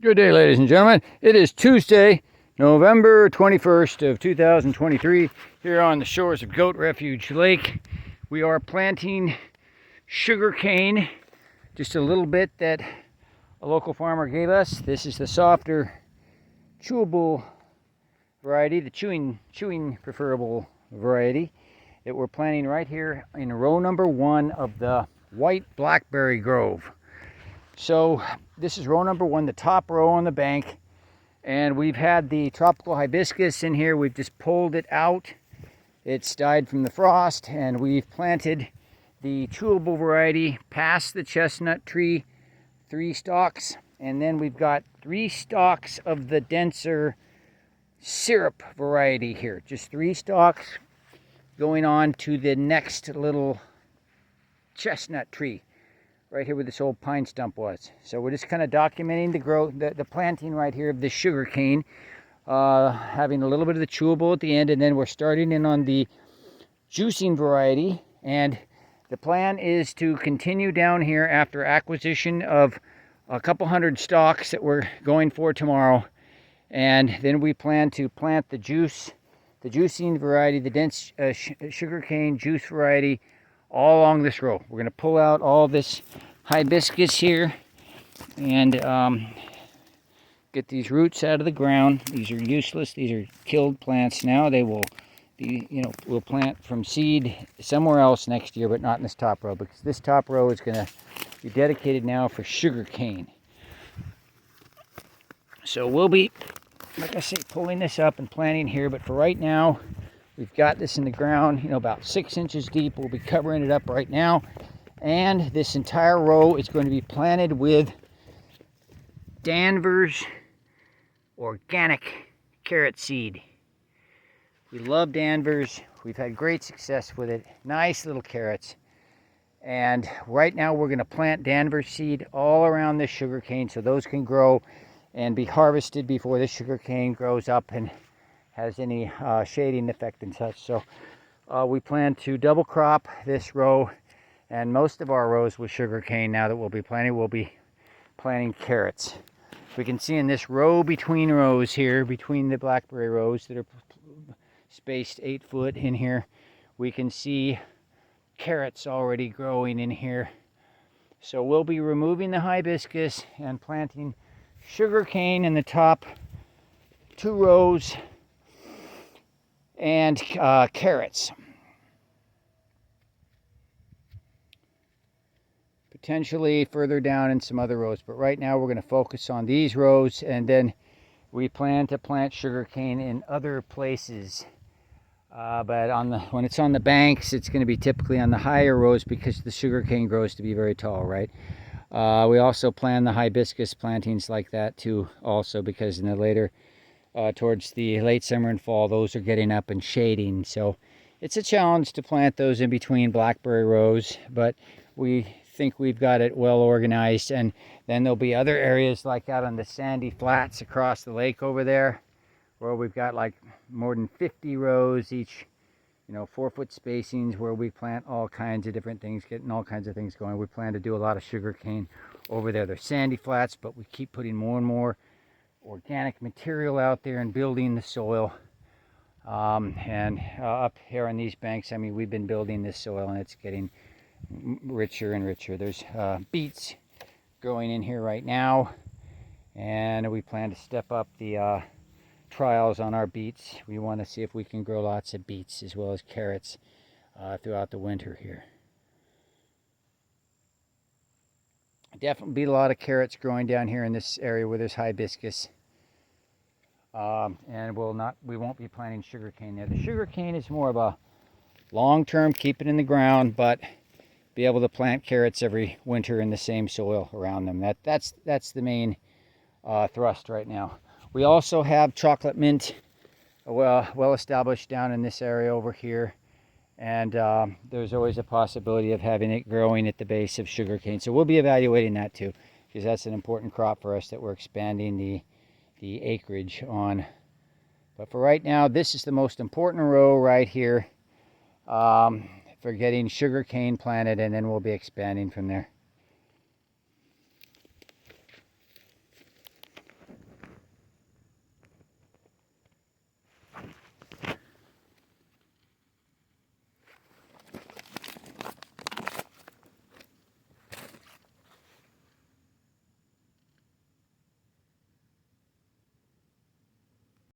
Good day, ladies and gentlemen. It is Tuesday, November 21st of 2023, here on the shores of Goat Refuge Lake. We are planting sugarcane, just a little bit that a local farmer gave us. This is the softer, chewable variety, the chewing preferable variety that we're planting right here in row number 1 of the white blackberry grove. So this is row number 1, the top row on the bank, and we've had the tropical hibiscus in here. We've just pulled it out. It's died from the frost, and we've planted the chewable variety past the chestnut tree, 3 stalks, and then we've got 3 stalks of the denser syrup variety here. Just 3 stalks going on to the next little chestnut tree right here where this old pine stump was. So we're just kind of documenting the growth, the planting right here of the sugar cane, having a little bit of the chewable at the end, and then we're starting in on the juicing variety. And the plan is to continue down here after acquisition of a couple hundred stalks that we're going for tomorrow, and then we plan to plant the juicing variety, the dense sugarcane juice variety, all along this row. We're going to pull out all this hibiscus here and get these roots out of the ground. These are useless. These are killed plants now. They will be, we'll plant from seed somewhere else next year, but not in this top row, because this top row is going to be dedicated now for sugar cane. So we'll be, like I say, pulling this up and planting here, but for right now, we've got this in the ground, about 6 inches deep. We'll be covering it up right now. And this entire row is going to be planted with Danvers organic carrot seed. We love Danvers. We've had great success with it. Nice little carrots. And right now we're going to plant Danvers seed all around this sugar cane so those can grow and be harvested before the sugar cane grows up and has any shading effect and such. So we plan to double crop this row, and most of our rows with sugar cane now that we'll be planting carrots. We can see in this row between rows here, between the blackberry rows that are spaced 8 foot in here, we can see carrots already growing in here. So we'll be removing the hibiscus and planting sugar cane in the top 2 rows and carrots. Potentially further down in some other rows, but right now we're going to focus on these rows, and then we plan to plant sugarcane in other places. But when it's on the banks, it's going to be typically on the higher rows because the sugarcane grows to be very tall, right? We also plan the hibiscus plantings like that too, also because in the later, towards the late summer and fall, those are getting up and shading. So it's a challenge to plant those in between blackberry rows, but we think we've got it well organized. And then there'll be other areas like out on the sandy flats across the lake over there, where we've got like more than 50 rows each, 4-foot spacings, where we plant all kinds of different things, getting all kinds of things going. We plan to do a lot of sugarcane over there. They're sandy flats, but we keep putting more and more organic material out there and building the soil. And up here on these banks, we've been building this soil, and it's getting richer and richer. There's beets growing in here right now, and we plan to step up the trials on our beets. We want to see if we can grow lots of beets as well as carrots throughout the winter here. Definitely be a lot of carrots growing down here in this area where there's hibiscus. And we won't be planting sugarcane there. The sugarcane is more of a long-term, keep it in the ground, but be able to plant carrots every winter in the same soil around them. That's the main thrust right now. We also have chocolate mint well established down in this area over here, and there's always a possibility of having it growing at the base of sugarcane. So we'll be evaluating that too, because that's an important crop for us that we're expanding the acreage on. But for right now, this is the most important row right here for getting sugarcane planted, and then we'll be expanding from there.